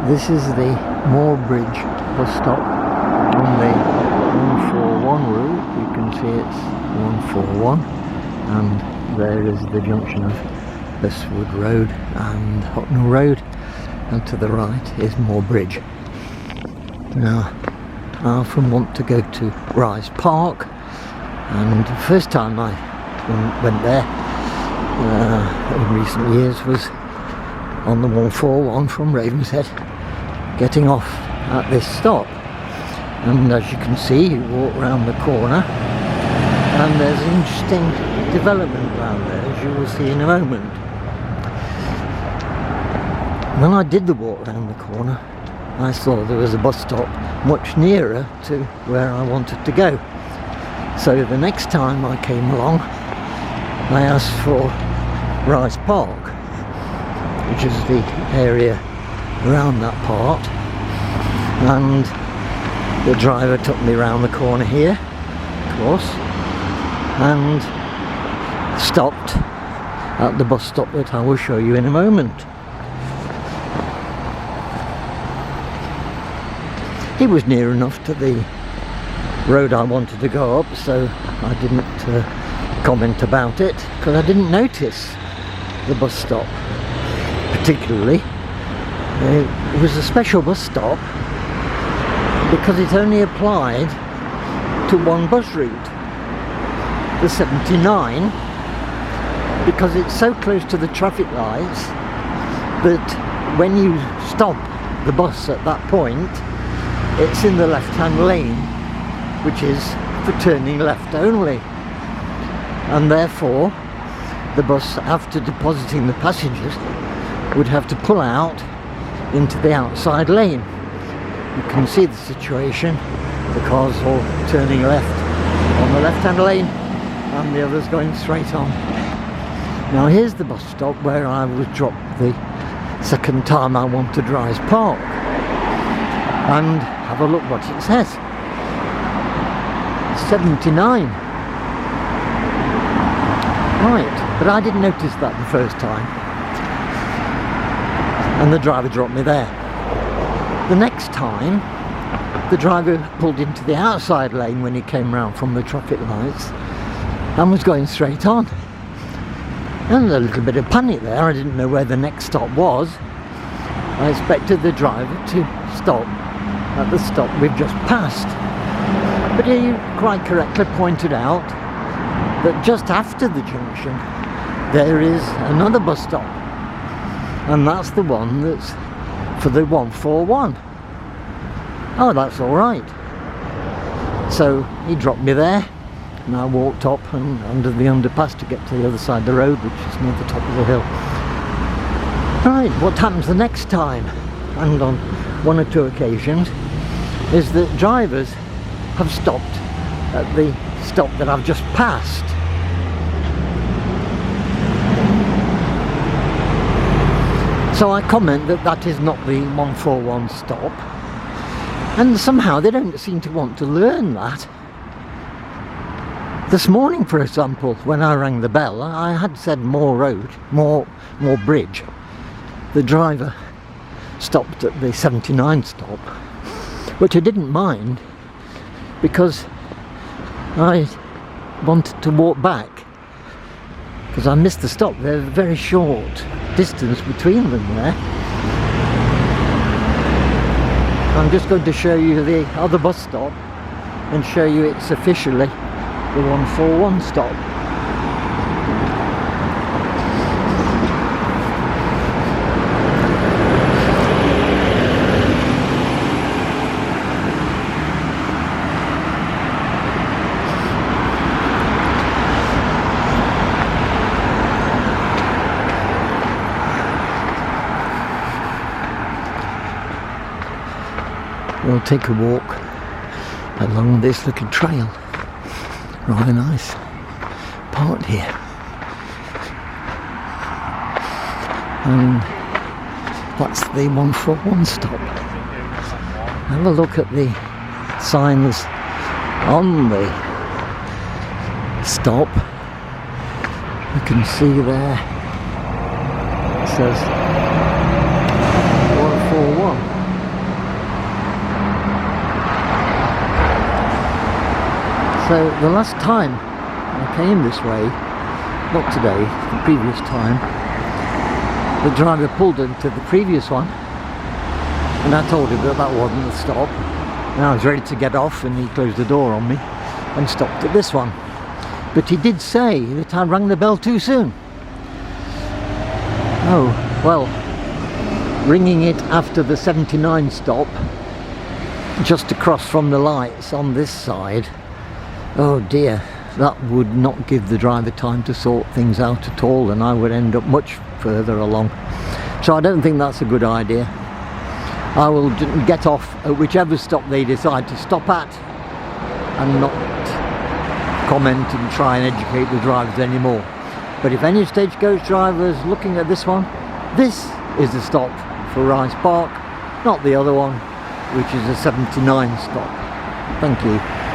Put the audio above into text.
This is the Moorbridge bus stop on the 141 route. You can see it's 141, and there is the junction of Bestwood Road and Hucknall Rd, and to the right is Moorbridge. Now, I often want to go to Rise Park, and the first time I went there in recent years was on the 141 from Ravenshead, getting off at this stop. And as you can see, you walk round the corner and there's an interesting development around there, as you will see in a moment. When I did the walk round the corner, I saw there was a bus stop much nearer to where I wanted to go. So the next time I came along, I asked for Rise Park, which is the area around that part, and the driver took me round the corner here, of course, and stopped at the bus stop that I will show you in a moment. He was near enough to the road I wanted to go up, so I didn't comment about it, because I didn't notice the bus stop particularly. It was a special bus stop because it only applied to one bus route, the 79, because it's so close to the traffic lights that when you stop the bus at that point, it's in the left-hand lane, which is for turning left only, and therefore the bus, after depositing the passengers, would have to pull out into the outside lane. You can see the situation, the cars all turning left on the left-hand lane and the others going straight on. Now here's the bus stop where I was dropped the second time I wanted to Rise Park, and have a look what it says. 79. Right, but I didn't notice that the first time, and the driver dropped me there. The next time, the driver pulled into the outside lane when he came round from the traffic lights and was going straight on. And a little bit of panic there, I didn't know where the next stop was. I expected the driver to stop at the stop we've just passed. But he quite correctly pointed out that just after the junction there is another bus stop, and that's the one that's for the 141. Oh, that's all right. So he dropped me there, and I walked up and under the underpass to get to the other side of the road, which is near the top of the hill. Right, what happens the next time, and on one or two occasions, is that drivers have stopped at the stop that I've just passed. So I comment that that is not the 141 stop, and somehow they don't seem to want to learn that. This morning, for example, when I rang the bell, I had said Moorbridge. The driver stopped at the 79 stop, which I didn't mind because I wanted to walk back, because I missed the stop. There's a very short distance between them there. I'm just going to show you the other bus stop and show you it's officially the 141 stop. We'll take a walk along this little trail. Rather nice part here. And that's the 141 stop. Have a look at the signs on the stop. You can see there it says 141. So the last time I came this way, not today, the previous time, the driver pulled into the previous one, and I told him that that wasn't the stop, and I was ready to get off, and he closed the door on me and stopped at this one. But he did say that I rang the bell too soon. Oh, well, ringing it after the 79 stop, just across from the lights on this side, oh dear, that would not give the driver time to sort things out at all, and I would end up much further along. So I don't think that's a good idea. I will get off at whichever stop they decide to stop at, and not comment and try and educate the drivers anymore. But if any Stagecoach drivers looking at this one, this is the stop for Rice Park, not the other one, which is a 79 stop. Thank you.